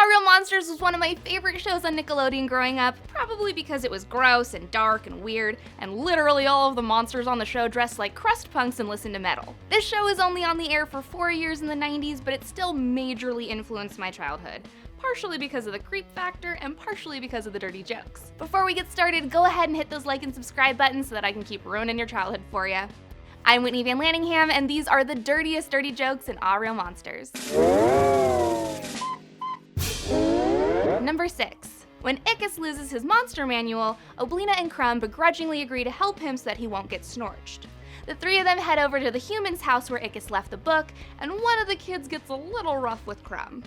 Real Monsters was one of my favorite shows on Nickelodeon growing up, probably because it was gross and dark and weird, and literally all of the monsters on the show dressed like crust punks and listened to metal. This show was only on the air for 4 years in the 90s, but it still majorly influenced my childhood. Partially because of the creep factor, and partially because of the dirty jokes. Before we get started, go ahead and hit those like and subscribe buttons so that I can keep ruining your childhood for you. I'm Whitney Van Lanningham, and these are the dirtiest dirty jokes in Aaahh! Real Monsters. Number 6. When Ickis loses his monster manual, Oblina and Crumb begrudgingly agree to help him so that he won't get snorched. The three of them head over to the human's house where Ickis left the book, and one of the kids gets a little rough with Crumb.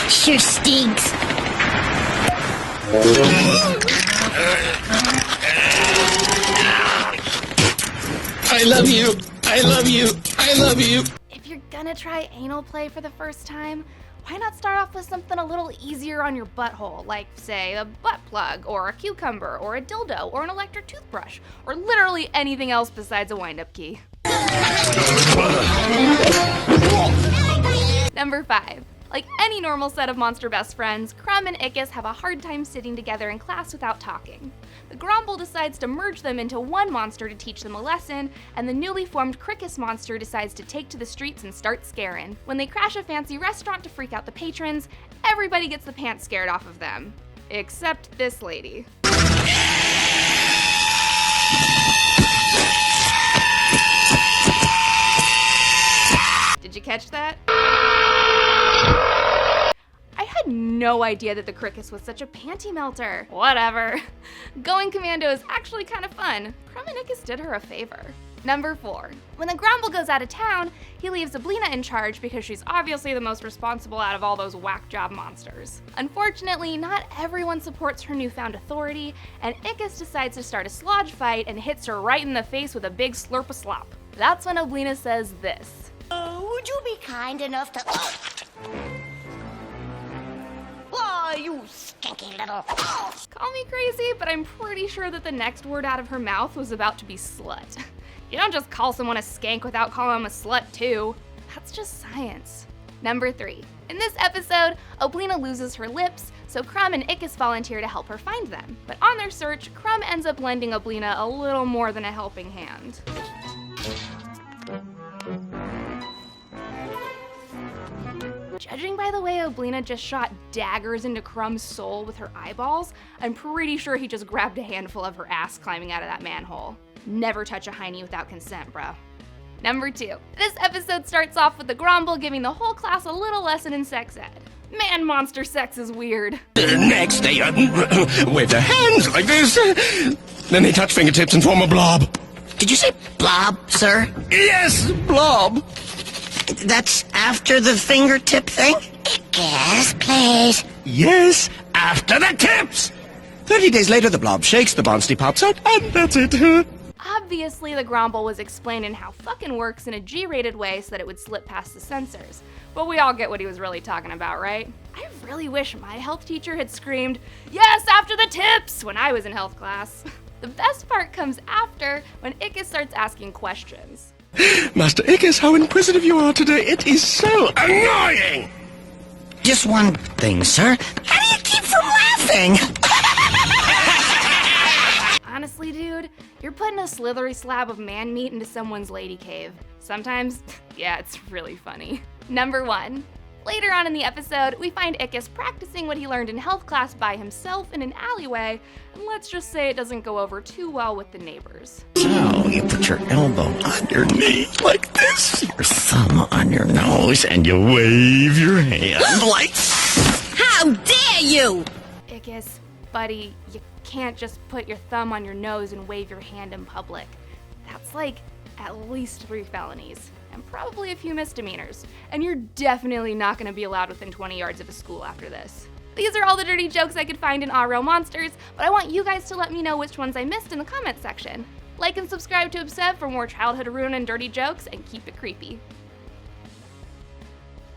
Sure stinks. I love you. I love you. I love you. If you're gonna try anal play for the first time, why not start off with something a little easier on your butthole, like, say, a butt plug, or a cucumber, or a dildo, or an electric toothbrush, or literally anything else besides a wind-up key. Number 5. Like any normal set of monster best friends, Crumb and Ickis have a hard time sitting together in class without talking. The Grumble decides to merge them into one monster to teach them a lesson, and the newly formed Crickus monster decides to take to the streets and start scaring. When they crash a fancy restaurant to freak out the patrons, everybody gets the pants scared off of them. Except this lady. Did you catch that? I had no idea that the Crickus was such a panty melter. Whatever. Going Commando is actually kind of fun. Crumb and Ickis did her a favor. Number 4. When the Grumble goes out of town, he leaves Oblina in charge because she's obviously the most responsible out of all those whack job monsters. Unfortunately, not everyone supports her newfound authority, and Ickis decides to start a slodge fight and hits her right in the face with a big slurp of slop. That's when Oblina says this. Would you be kind enough to... Oh, you stinky little... Call me crazy, but I'm pretty sure that the next word out of her mouth was about to be slut. You don't just call someone a skank without calling them a slut too. That's just science. Number 3. In this episode, Oblina loses her lips, so Crumb and Ickis volunteer to help her find them. But on their search, Crumb ends up lending Oblina a little more than a helping hand. Judging by the way Oblina just shot daggers into Crumb's soul with her eyeballs, I'm pretty sure he just grabbed a handful of her ass climbing out of that manhole. Never touch a hiney without consent, bro. Number 2. This episode starts off with the Grumble giving the whole class a little lesson in sex ed. Man, monster sex is weird. Next, they wave their hands like this. Then they touch fingertips and form a blob. Did you say blob, sir? Yes, blob. That's after the fingertip thing? Yes, please. Yes, after the tips. 30 days later, the blob shakes, the monster pops out, and that's it. Obviously, the Grumble was explaining how fucking works in a G-rated way so that it would slip past the censors. But we all get what he was really talking about, right? I really wish my health teacher had screamed, "Yes, after the tips!" when I was in health class. The best part comes after, when Ickis starts asking questions. Master Ickis, how inquisitive you are today. It is so annoying. Just one thing, sir. How do you keep from laughing? Honestly, dude, you're putting a slithery slab of man meat into someone's lady cave. Sometimes, yeah, it's really funny. Number 1. Later on in the episode, we find Ickis practicing what he learned in health class by himself in an alleyway, and let's just say it doesn't go over too well with the neighbors. So, you put your elbow on your knee like this, your thumb on your nose, and you wave your hand like... How dare you! Ickis, buddy, you can't just put your thumb on your nose and wave your hand in public. That's like at least 3 felonies. And probably a few misdemeanors. And you're definitely not going to be allowed within 20 yards of a school after this. These are all the dirty jokes I could find in Aaahh! Real Monsters, but I want you guys to let me know which ones I missed in the comments section. Like and subscribe to Obsessive for more childhood ruin and dirty jokes, and keep it creepy.